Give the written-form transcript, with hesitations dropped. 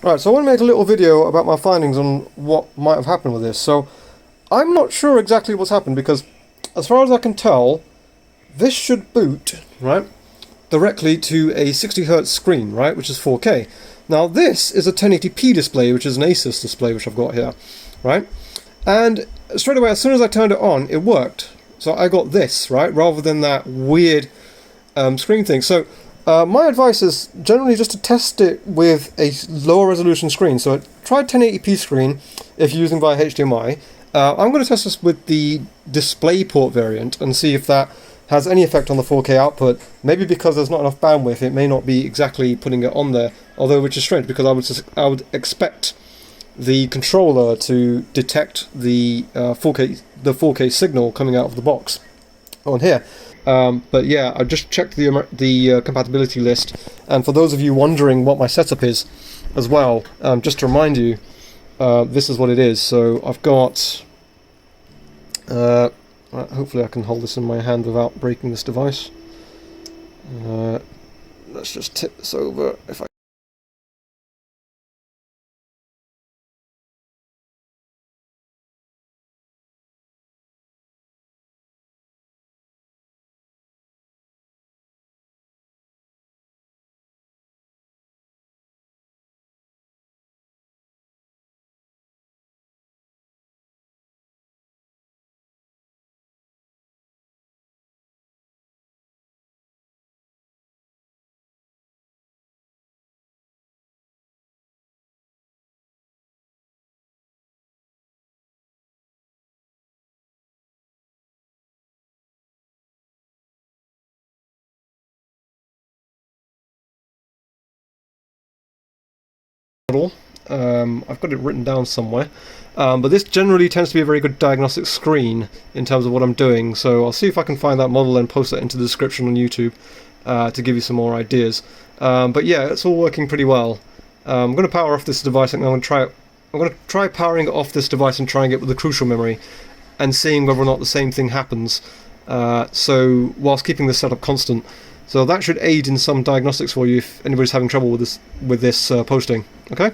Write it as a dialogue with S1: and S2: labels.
S1: Right, so I want to make a little video about my findings on what might have happened with this. So, I'm not sure exactly what's happened because, as far as I can tell, this should boot, right, directly to a 60Hz screen, right, which is 4K. Now, this is a 1080p display, which is an Asus display, which I've got here, right? And straight away, as soon as I turned it on, it worked. So I got this, right, rather than that weird screen thing. So my advice is generally just to test it with a lower resolution screen. So try 1080p screen if you're using via HDMI. I'm going to test this with the DisplayPort variant and see if that has any effect on the 4K output. Maybe because there's not enough bandwidth, it may not be exactly putting it on there. Although, which is strange because I would expect the controller to detect the 4K signal coming out of the box on here. But yeah, I just checked the compatibility list, and for those of you wondering what my setup is as well, just to remind you, this is what it is. So I've got hopefully I can hold this in my hand without breaking this device. Let's just tip this over if I model. I've got it written down somewhere, but this generally tends to be a very good diagnostic screen in terms of what I'm doing, so I'll see if I can find that model and post that into the description on YouTube to give you some more ideas. But yeah, it's all working pretty well. I'm going to power off this device and I'm going to try powering off this device and trying it with the crucial memory and seeing whether or not the same thing happens, so whilst keeping the setup constant. So that should aid in some diagnostics for you if anybody's having trouble with this posting. Okay?